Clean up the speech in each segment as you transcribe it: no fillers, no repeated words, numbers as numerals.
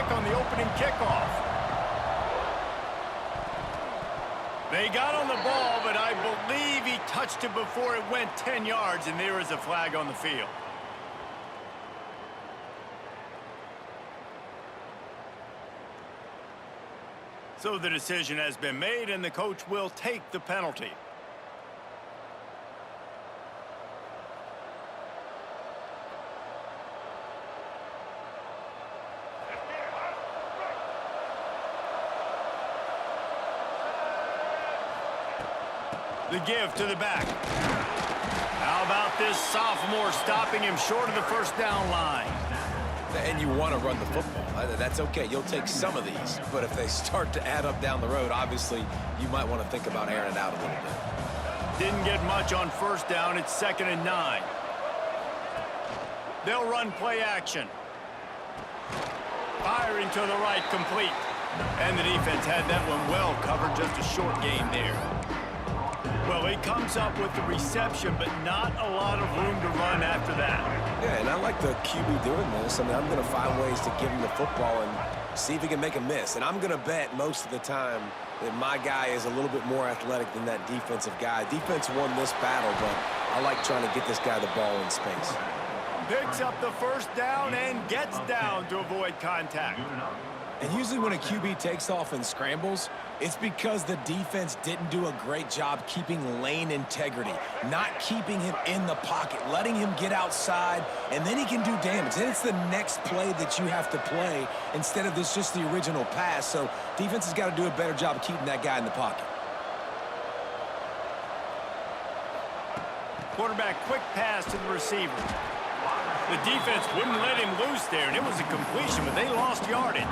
kick on the opening kickoff. They got on the ball, but I believe he touched it before it went 10 yards, and there is a flag on the field. So the decision has been made, and the coach will take the penalty. The give to the back. How about this sophomore stopping him short of the first down line? And you want to run the football. That's okay. You'll take some of these. But if they start to add up down the road, obviously, you might want to think about airing it out a little bit. Didn't get much on first down. It's 2nd and 9. They'll run play action. Firing to the right, complete. And the defense had that one well covered. Just a short gain there. Well, he comes up with the reception, but not a lot of room to run after that. Yeah, and I like the QB doing this. I mean, I'm going to find ways to give him the football and see if he can make a miss. And I'm going to bet most of the time that my guy is a little bit more athletic than that defensive guy. Defense won this battle, but I like trying to get this guy the ball in space. Picks up the first down and gets down to avoid contact. And usually when a QB takes off and scrambles, it's because the defense didn't do a great job keeping lane integrity, not keeping him in the pocket, letting him get outside, and then he can do damage. Then it's the next play that you have to play instead of this just the original pass. So defense has got to do a better job of keeping that guy in the pocket. Quarterback quick pass to the receiver. The defense wouldn't let him loose there, and it was a completion, but they lost yardage.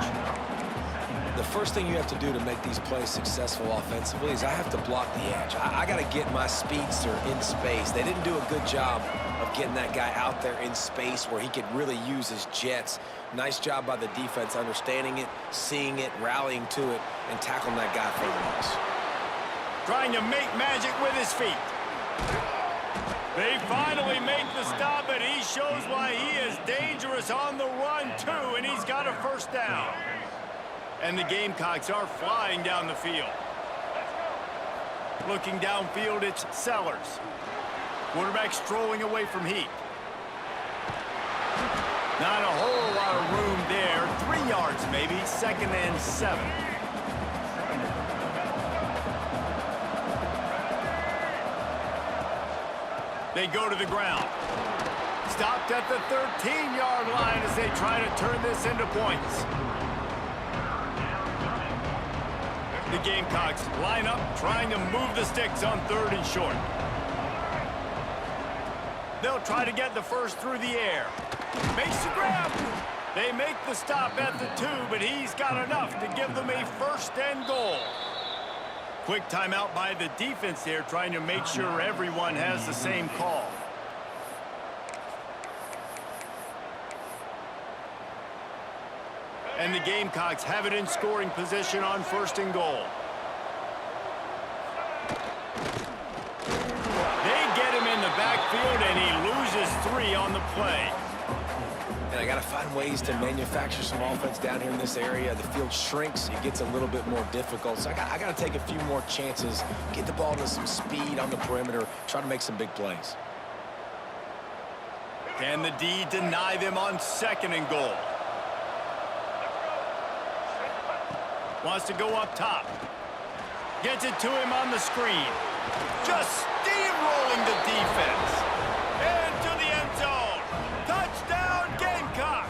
The first thing you have to do to make these plays successful offensively is I have to block the edge. I got to get my speedster in space. They didn't do a good job of getting that guy out there in space where he could really use his jets. Nice job by the defense understanding it, seeing it, rallying to it, and tackling that guy for the loss. Trying to make magic with his feet. They finally make the stop, but he shows why he is dangerous on the run, too, and he's got a first down. And the Gamecocks are flying down the field. Looking downfield, it's Sellers. Quarterback strolling away from Heat. Not a whole lot of room there. 3 yards maybe, 2nd and 7. They go to the ground. Stopped at the 13-yard line as they try to turn this into points. The Gamecocks line up, trying to move the sticks on 3rd and short. They'll try to get the first through the air. Makes the grab. They make the stop at the 2, but he's got enough to give them a 1st and goal. Quick timeout by the defense there, trying to make sure everyone has the same call. And the Gamecocks have it in scoring position on 1st and goal. They get him in the backfield, and he loses 3 on the play. And I got to find ways to manufacture some offense down here in this area. The field shrinks. It gets a little bit more difficult. So I got to take a few more chances, get the ball to some speed on the perimeter, try to make some big plays. Can the D deny them on 2nd and goal? Wants to go up top. Gets it to him on the screen. Just steamrolling the defense. Into the end zone. Touchdown, Gamecocks.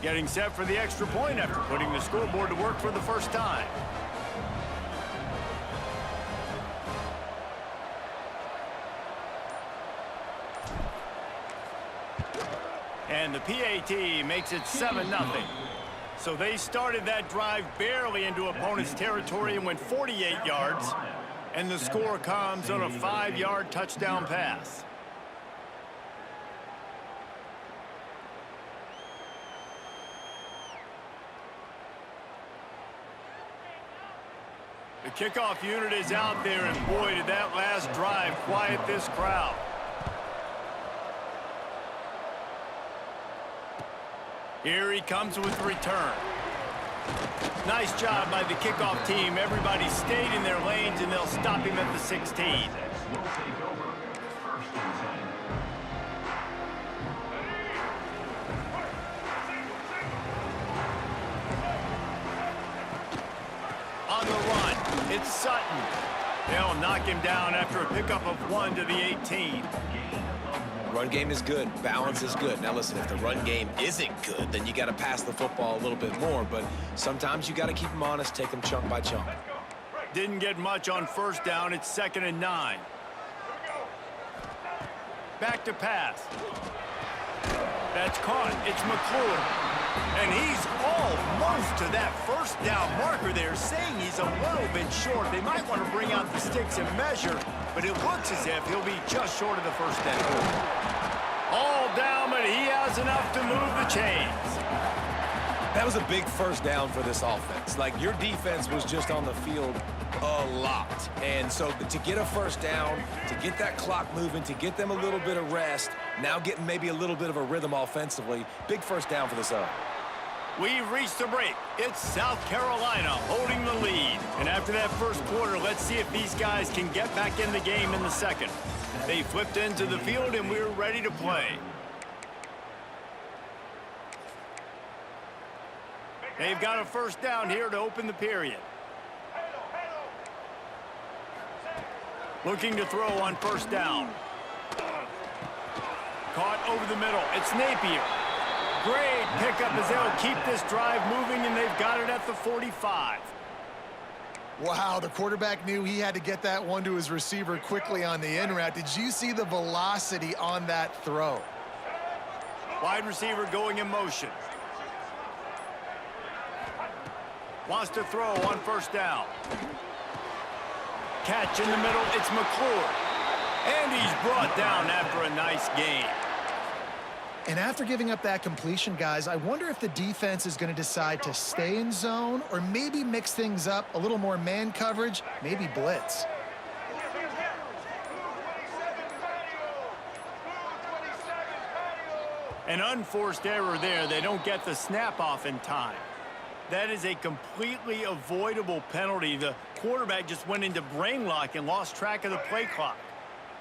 Getting set for the extra point after putting the scoreboard to work for the first time. And the PAT makes it 7-0. So they started that drive barely into opponent's territory and went 48 yards. And the score comes on a 5-yard touchdown pass. The kickoff unit is out there, and boy, did that last drive quiet this crowd. Here he comes with the return. Nice job by the kickoff team. Everybody stayed in their lanes, and they'll stop him at the 16. On the run, it's Sutton. They'll knock him down after a pickup of 1 to the 18. Run game is good. Balance is good. Now, listen, if the run game isn't good, then you got to pass the football a little bit more. But sometimes you got to keep them honest, take them chunk by chunk. Didn't get much on first down. It's 2nd and 9. Back to pass. That's caught. It's McClure. And he's almost to that first down marker there, saying he's a little bit short. They might want to bring out the sticks and measure, but it looks as if he'll be just short of the first down. All down, but he has enough to move the chains. That was a big first down for this offense. Like, your defense was just on the field a lot. And so to get a first down, to get that clock moving, to get them a little bit of rest, now getting maybe a little bit of a rhythm offensively, big first down for this offense. We've reached the break. It's South Carolina holding the lead. And after that first quarter, let's see if these guys can get back in the game in the second. They flipped into the field, and we're ready to play. They've got a first down here to open the period. Looking to throw on first down. Caught over the middle. It's Napier. Great pickup as they'll keep this drive moving, and they've got it at the 45. Wow, the quarterback knew he had to get that one to his receiver quickly on the in route. Did you see the velocity on that throw? Wide receiver going in motion. Wants to throw on first down. Catch in the middle, it's McClure. And he's brought down after a nice gain. And after giving up that completion, guys, I wonder if the defense is going to decide to stay in zone or maybe mix things up, a little more man coverage, maybe blitz. An unforced error there. They don't get the snap off in time. That is a completely avoidable penalty. The quarterback just went into brain lock and lost track of the play clock.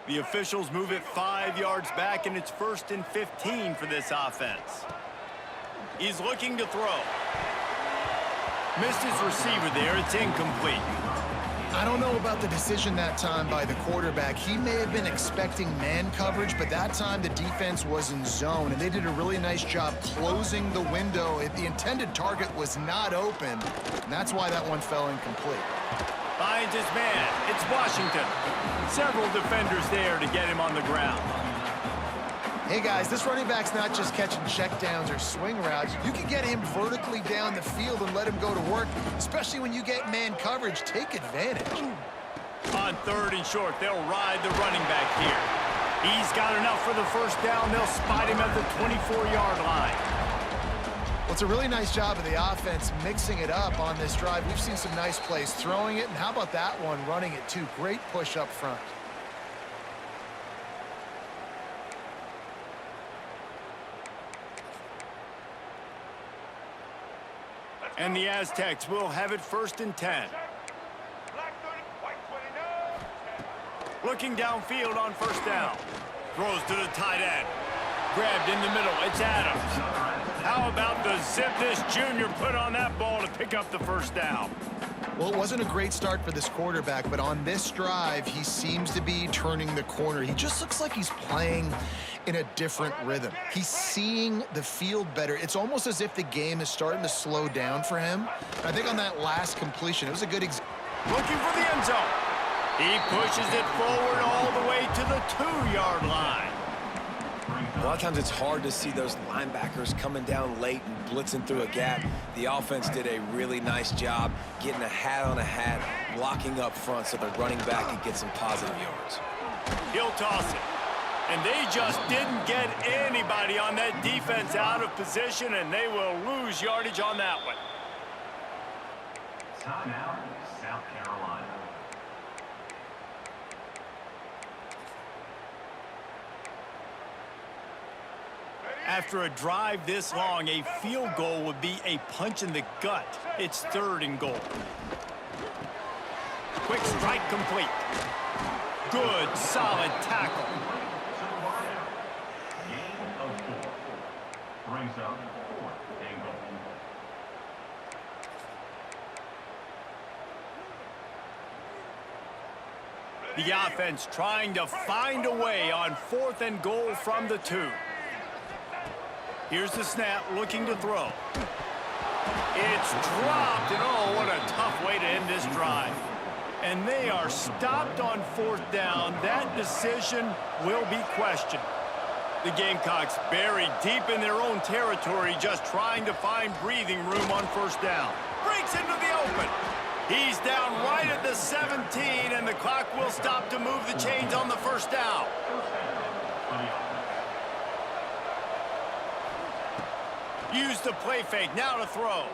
The officials move it 5 yards back, and it's 1st and 15 for this offense. He's looking to throw. Missed his receiver there. It's incomplete. I don't know about the decision that time by the quarterback. He may have been expecting man coverage, but that time the defense was in zone, and they did a really nice job closing the window. The intended target was not open, and that's why that one fell incomplete. Finds his man. It's Washington. Several defenders there to get him on the ground. Hey, guys, this running back's not just catching checkdowns or swing routes. You can get him vertically down the field and let him go to work, especially when you get man coverage. Take advantage. On 3rd and short, they'll ride the running back here. He's got enough for the first down. They'll spot him at the 24-yard line. Well, it's a really nice job of the offense mixing it up on this drive. We've seen some nice plays throwing it, and how about that one running it too? Great push up front. And the Aztecs will have it 1st and 10. Looking downfield on first down. Throws to the tight end. Grabbed in the middle. It's Adams. How about the zip this junior put on that ball to pick up the first down? Well, it wasn't a great start for this quarterback, but on this drive, he seems to be turning the corner. He just looks like he's playing in a different rhythm. He's seeing the field better. It's almost as if the game is starting to slow down for him. I think on that last completion, it was a good example. Looking for the end zone. He pushes it forward all the way to the 2-yard line. A lot of times it's hard to see those linebackers coming down late and blitzing through a gap. The offense did a really nice job getting a hat on a hat, blocking up front so the running back could get some positive yards. He'll toss it. And they just didn't get anybody on that defense out of position, and they will lose yardage on that one. Timeout, South Carolina. After a drive this long, a field goal would be a punch in the gut. It's 3rd and goal. Quick strike complete. Good, solid tackle. Gain of 4. Brings up 4th and goal. The offense trying to find a way on 4th and goal from the 2. Here's the snap, looking to throw. It's dropped, and oh, what a tough way to end this drive. And they are stopped on 4th down. That decision will be questioned. The Gamecocks buried deep in their own territory, just trying to find breathing room on 1st down. Breaks into the open. He's down right at the 17, and the clock will stop to move the chains on the 1st down. Use the play fake, now to throw.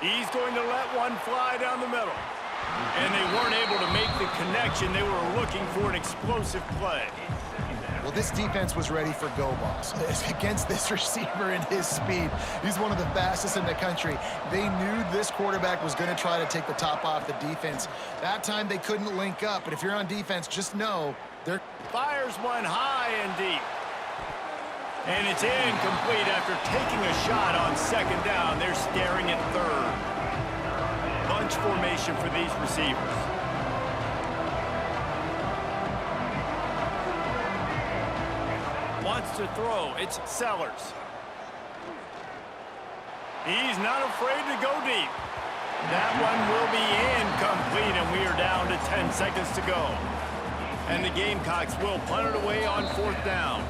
He's going to let one fly down the middle. And they weren't able to make the connection. They were looking for an explosive play. Well, this defense was ready for go balls. Against this receiver and his speed, he's one of the fastest in the country. They knew this quarterback was going to try to take the top off the defense. That time they couldn't link up, but if you're on defense, just know they're... Fires one high and deep. And it's incomplete after taking a shot on 2nd down. They're staring at 3rd. Bunch formation for these receivers. Wants to throw. It's Sellers. He's not afraid to go deep. That one will be incomplete, and we are down to 10 seconds to go. And the Gamecocks will punt it away on 4th down.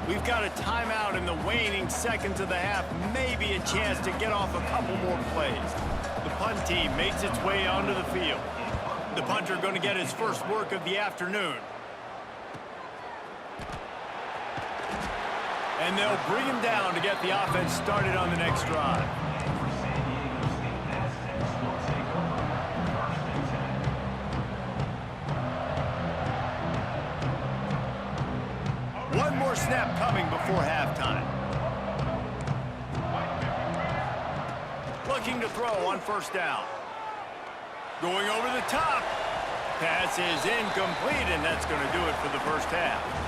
We've got a timeout in the waning seconds of the half, maybe a chance to get off a couple more plays. The punt team makes its way onto the field. The punter going to get his first work of the afternoon. And they'll bring him down to get the offense started on the next drive. One more snap coming before halftime. Looking to throw on 1st down. Going over the top. Pass is incomplete, and that's going to do it for the 1st half.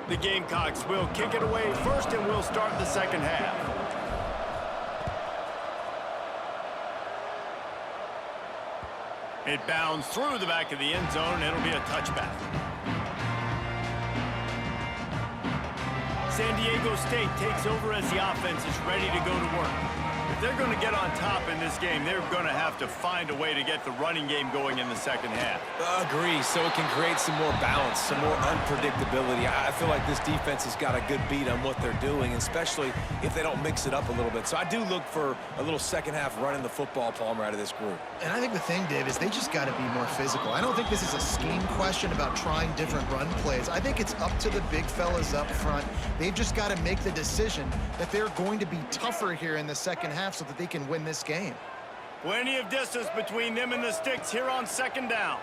The Gamecocks will kick it away first, and we'll start the 2nd half. It bounds through the back of the end zone, and it'll be a touchback. San Diego State takes over as the offense is ready to go to work. If they're going to get on top in this game, they're going to have to find a way to get the running game going in the 2nd half. Agree, so it can create some more balance, some more unpredictability. I feel like this defense has got a good beat on what they're doing, especially if they don't mix it up a little bit. So I do look for a little 2nd half running the football, Palmer, out of this group. And I think the thing, Dave, is they just got to be more physical. I don't think this is a scheme question about trying different run plays. I think it's up to the big fellas up front. They've just got to make the decision that they're going to be tougher here in the 2nd half so that they can win this game. Plenty of distance between them and the sticks here on 2nd down.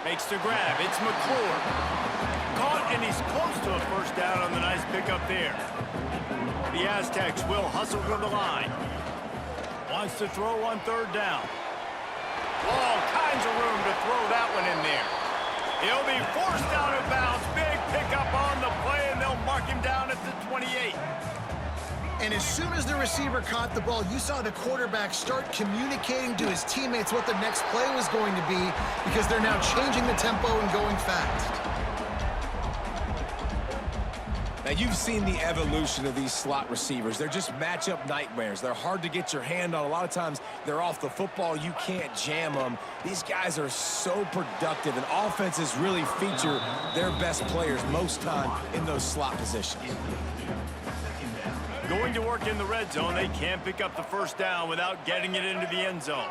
Makes the grab. It's McClure. Caught, and he's close to a 1st down on the nice pickup there. The Aztecs will hustle to the line. Wants to throw on 3rd down. All kinds of room to throw that one in there. He'll be forced out of bounds. Big pickup on the play, and they'll mark him down at the 28. And as soon as the receiver caught the ball, you saw the quarterback start communicating to his teammates what the next play was going to be, because they're now changing the tempo and going fast. Now, you've seen the evolution of these slot receivers. They're just matchup nightmares. They're hard to get your hand on. A lot of times, they're off the football. You can't jam them. These guys are so productive, and offenses really feature their best players most time in those slot positions. Going to work in the red zone. They can't pick up the 1st down without getting it into the end zone.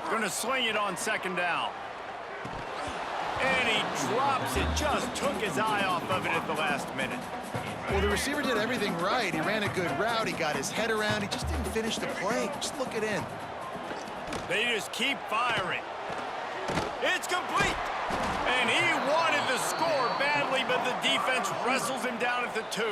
Going to sling it on 2nd down. And he drops it. Just took his eye off of it at the last minute. Well, the receiver did everything right. He ran a good route. He got his head around. He just didn't finish the play. Just look it in. They just keep firing. It's complete. And he wanted to score badly, but the defense wrestles him down at the 2.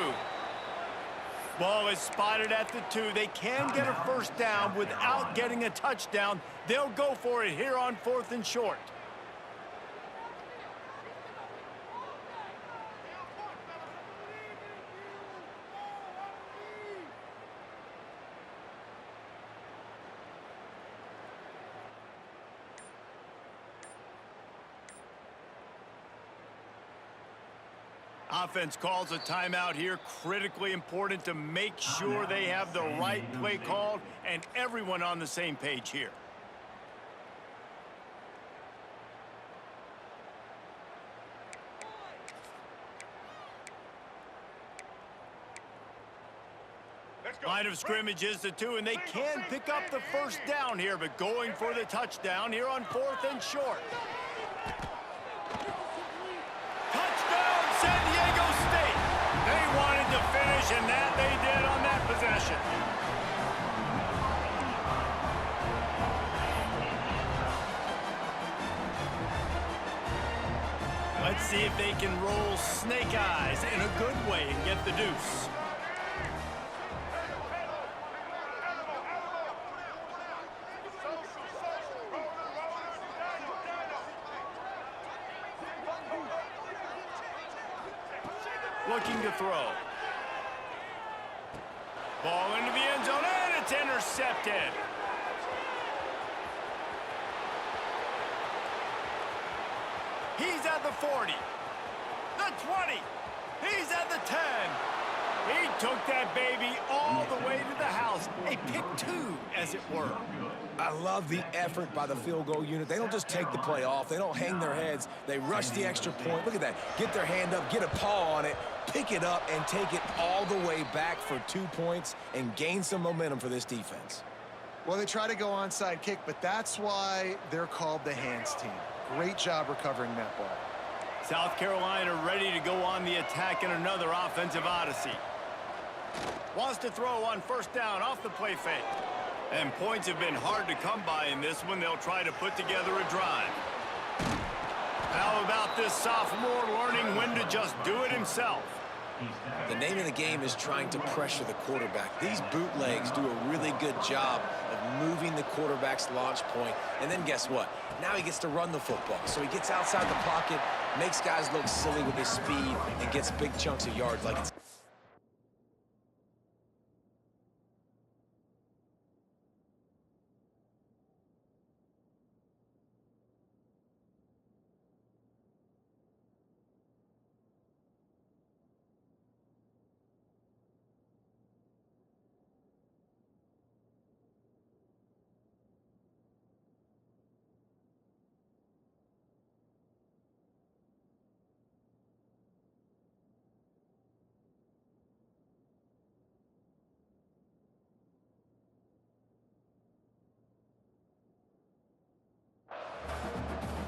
Ball is spotted at the 2. They can get a first down without getting a touchdown. They'll go for it here on 4th and short. Offense calls a timeout here. Critically important to make sure they have the right play called and everyone on the same page here. Line of scrimmage is the 2, and they can pick up the first down here, but going for the touchdown here on 4th and short. San Diego State. They wanted to finish, and that they did on that possession. Let's see if they can roll snake eyes in a good way and get the deuce. Looking to throw. Ball into the end zone, and it's intercepted. He's at the 40, the 20, he's at the 10. He took that baby all the way to the house. A pick 2, as it were. I love the effort by the field goal unit. They don't just take the play off. They don't hang their heads. They rush the extra point. Look at that. Get their hand up, get a paw on it, pick it up, and take it all the way back for 2 points and gain some momentum for this defense. Well, they try to go onside kick, but that's why they're called the hands team. Great job recovering that ball. South Carolina ready to go on the attack in another offensive odyssey. Wants to throw on first down off the play fake. And points have been hard to come by in this one. They'll try to put together a drive. How about this sophomore learning when to just do it himself? The name of the game is trying to pressure the quarterback. These bootlegs do a really good job of moving the quarterback's launch point. And then guess what? Now he gets to run the football. So he gets outside the pocket, makes guys look silly with his speed, and gets big chunks of yards like it's...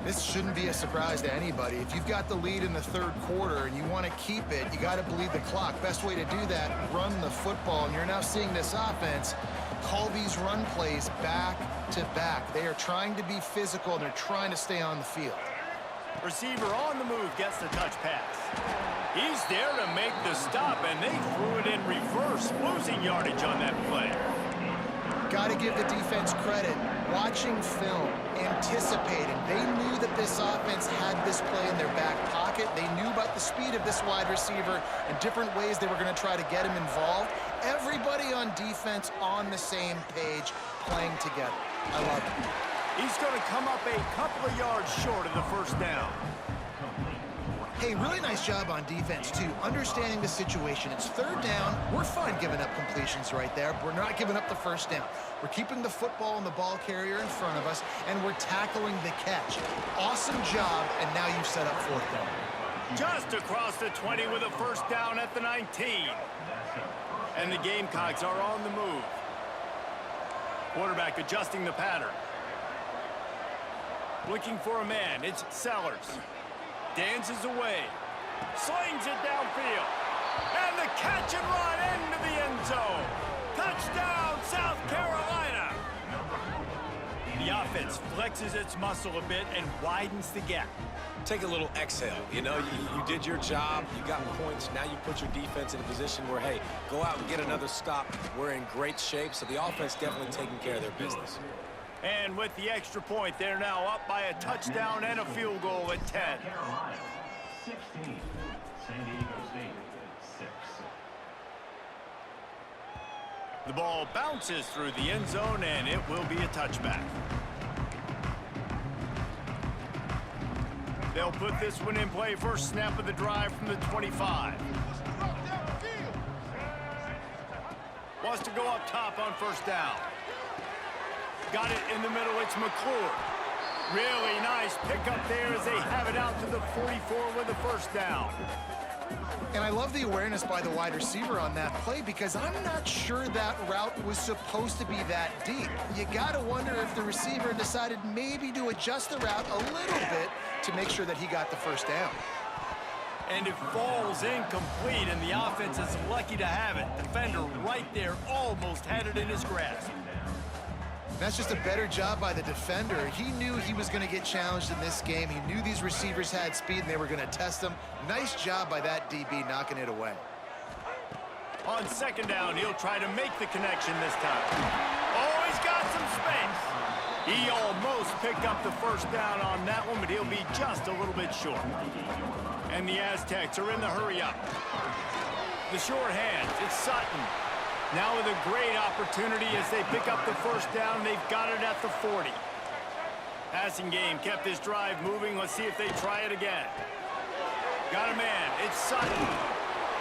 This shouldn't be a surprise to anybody. If you've got the lead in the 3rd quarter and you want to keep it, you got to bleed the clock. Best way to do that, run the football. And you're now seeing this offense call these run plays back to back. They are trying to be physical, and they're trying to stay on the field. Receiver on the move gets the touch pass. He's there to make the stop, and they threw it in reverse, losing yardage on that play. Got to give the defense credit. Watching film, anticipating. They knew that this offense had this play in their back pocket. They knew about the speed of this wide receiver and different ways they were going to try to get him involved. Everybody on defense on the same page, playing together. I love it. He's going to come up a couple of yards short of the first down. Hey, really nice job on defense, too. Understanding the situation. It's 3rd down. We're fine giving up completions right there. We're not giving up the first down. We're keeping the football and the ball carrier in front of us, and we're tackling the catch. Awesome job, and now you've set up 4th down. Just across the 20 with a first down at the 19. And the Gamecocks are on the move. Quarterback adjusting the pattern. Looking for a man. It's Sellers. dances away, slings it downfield, and the catch and run into the end zone. Touchdown, South Carolina. The offense flexes its muscle a bit and widens the gap. Take a little exhale. You know, you did your job. You got points. Now you put your defense in a position where, hey, go out and get another stop. We're in great shape, so the offense definitely taking care of their business. And with the extra point, they're now up by a touchdown and a field goal at 10. Carolina, 16. San Diego State, 6. The ball bounces through the end zone, and it will be a touchback. They'll put this one in play first snap of the drive from the 25. Wants to go up top on first down. Got it in the middle, it's McClure. Really nice pickup there as they have it out to the 44 with the first down. And I love the awareness by the wide receiver on that play because I'm not sure that route was supposed to be that deep. You got to wonder if the receiver decided maybe to adjust the route a little bit to make sure that he got the first down. And it falls incomplete, and the offense is lucky to have it. Defender right there almost had it in his grasp. That's just a better job by the defender. He knew he was going to get challenged in this game. He knew these receivers had speed and they were going to test him. Nice job by that DB knocking it away. On second down, he'll try to make the connection this time. Oh, he's got some space. He almost picked up the first down on that one, but he'll be just a little bit short. And the Aztecs are in the hurry-up. The short hands, it's Sutton. Now with a great opportunity as they pick up the first down. They've got it at the 40. Passing game kept this drive moving. Let's see if they try it again. Got a man. It's Sutton.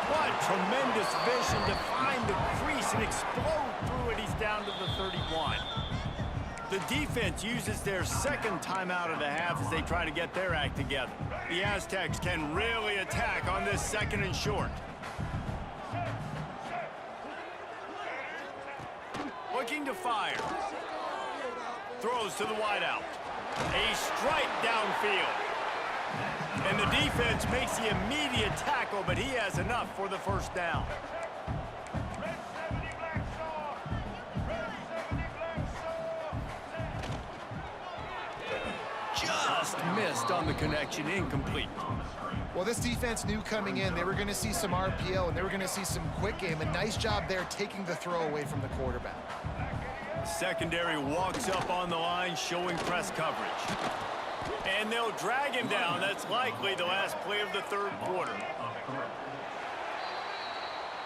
What tremendous vision to find the crease and explode through it. He's down to the 31. The defense uses their second timeout of the half as they try to get their act together. The Aztecs can really attack on this second and short. Looking to fire. Throws to the wideout. A strike downfield. And the defense makes the immediate tackle, but he has enough for the first down. Just missed on the connection, incomplete. Well, this defense knew coming in they were going to see some RPO and they were going to see some quick game. A nice job there taking the throw away from the quarterback. Secondary walks up on the line, showing press coverage. And they'll drag him down. That's likely the last play of the third quarter.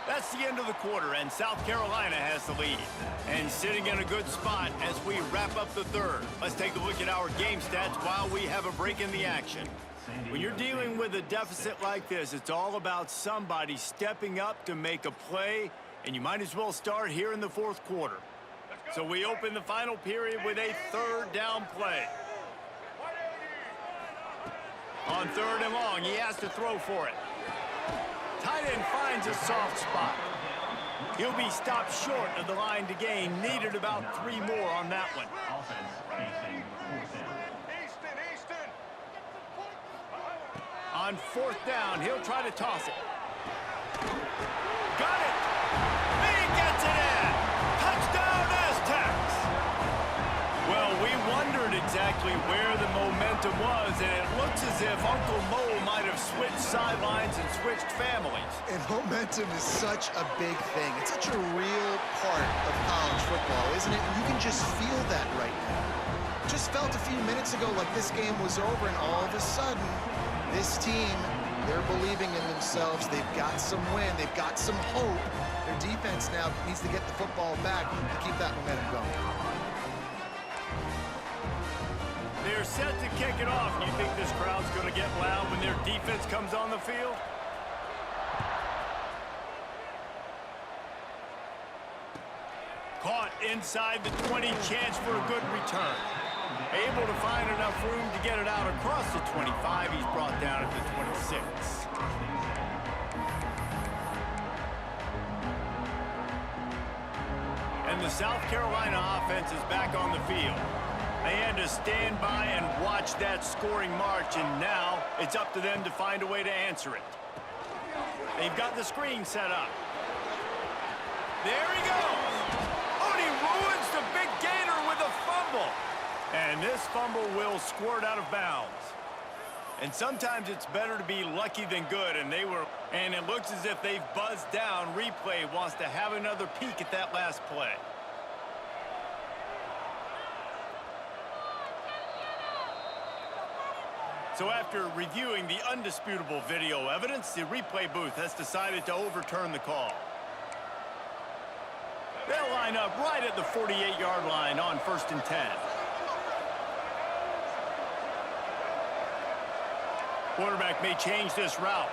That's the end of the quarter, and South Carolina has the lead. And sitting in a good spot as we wrap up the third. Let's take a look at our game stats while we have a break in the action. When you're dealing with a deficit like this, it's all about somebody stepping up to make a play, and you might as well start here in the fourth quarter. So we open the final period with a third down play. On third and long, he has to throw for it. Tight end finds a soft spot. He'll be stopped short of the line to gain. Needed about 3 more on that one. On fourth down, he'll try to toss it. Got it! He gets it in! Touchdown, Aztecs! Well, we wondered exactly where the momentum was, and it looks as if Uncle Mo might have switched sidelines and switched families. And momentum is such a big thing. It's such a real part of college football, isn't it? You can just feel that right now. Just felt a few minutes ago like this game was over, and all of a sudden, this team, they're believing in themselves. They've got some win. They've got some hope. Their defense now needs to get the football back to keep that momentum going. They're set to kick it off. You think this crowd's going to get loud when their defense comes on the field? Caught inside the 20, chance for a good return. Able to find enough room to get it out across the 25. He's brought down at the 26. And the South Carolina offense is back on the field. They had to stand by and watch that scoring march, and now It's up to them to find a way to answer it. They've got the screen set up. There he goes. Oh, and he ruins the big gainer with a fumble. And this fumble will squirt out of bounds. And sometimes it's better to be lucky than good, and it looks as if they've buzzed down. Replay wants to have another peek at that last play. So after reviewing the undisputable video evidence, the replay booth has decided to overturn the call. They'll line up right at the 48-yard line on 1st and 10. Quarterback may change this route.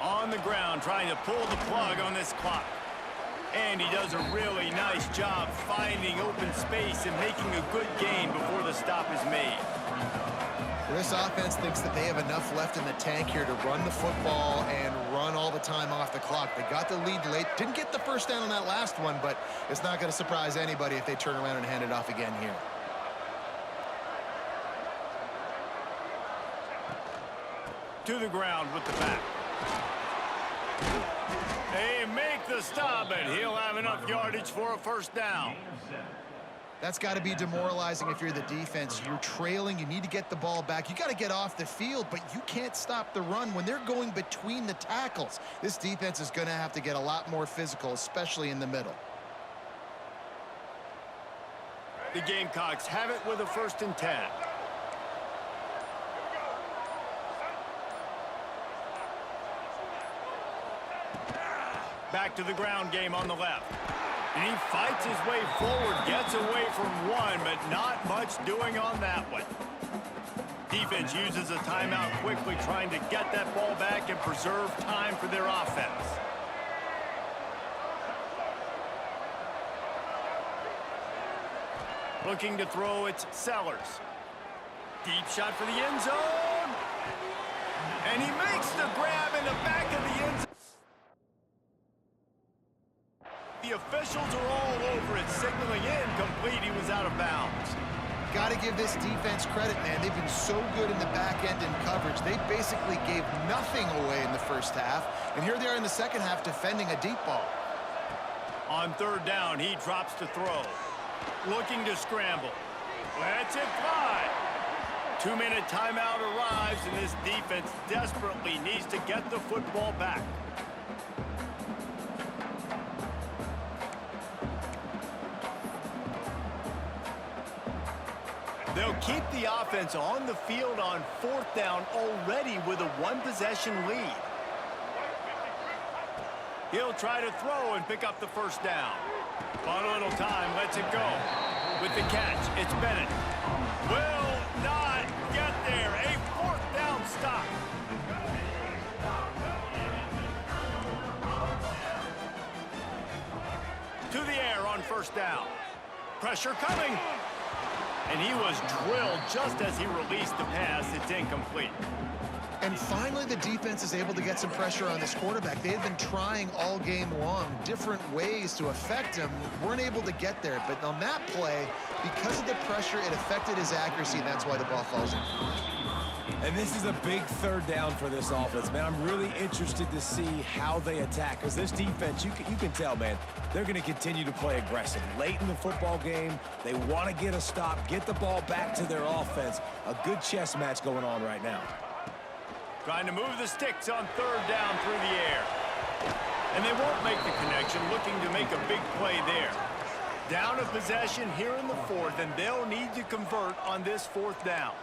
On the ground, trying to pull the plug on this clock. And he does a really nice job finding open space and making a good gain before the stop is made. This offense thinks that they have enough left in the tank here to run the football and run all the time off the clock. They got the lead late. Didn't get the first down on that last one, but it's not going to surprise anybody if they turn around and hand it off again here. To the ground with the back. They make the stop, and he'll have enough yardage for a first down. That's got to be demoralizing if you're the defense. You're trailing. You need to get the ball back. You got to get off the field, but you can't stop the run when they're going between the tackles. This defense is going to have to get a lot more physical, especially in the middle. The Gamecocks have it with a 1st and 10. Back to the ground game on the left. And he fights his way forward, gets away from one, but not much doing on that one. Defense uses a timeout quickly, trying to get that ball back and preserve time for their offense. Looking to throw, it's Sellers. Deep shot for the end zone. And he makes the grab in the back of the end zone. The officials are all over it, signaling incomplete. He was out of bounds. Got to give this defense credit, man. They've been so good in the back end in coverage. They basically gave nothing away in the first half, and here they are in the second half defending a deep ball. On 3rd down, he drops to throw. Looking to scramble. Lets it fly. 2-minute timeout arrives, and this defense desperately needs to get the football back. They'll keep the offense on the field on 4th down already with a 1-possession lead. He'll try to throw and pick up the 1st down. On a little time, lets it go. With the catch, it's Bennett. Will not get there. A 4th down stop. To the air on 1st down. Pressure coming. And he was drilled just as he released the pass. It's incomplete. And finally, the defense is able to get some pressure on this quarterback. They had been trying all game long, different ways to affect him. Weren't able to get there. But on that play, because of the pressure, it affected his accuracy, and that's why the ball falls in. And this is a big 3rd down for this offense, man. I'm really interested to see how they attack, because this defense, you can tell, man, they're going to continue to play aggressive. Late in the football game, they want to get a stop, get the ball back to their offense. A good chess match going on right now. Trying to move the sticks on 3rd down through the air. And they won't make the connection, looking to make a big play there. Down a possession here in the 4th, and they'll need to convert on this 4th down.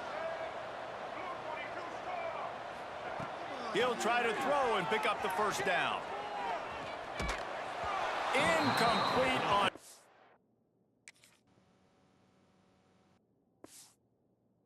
He'll try to throw and pick up the 1st down. Incomplete on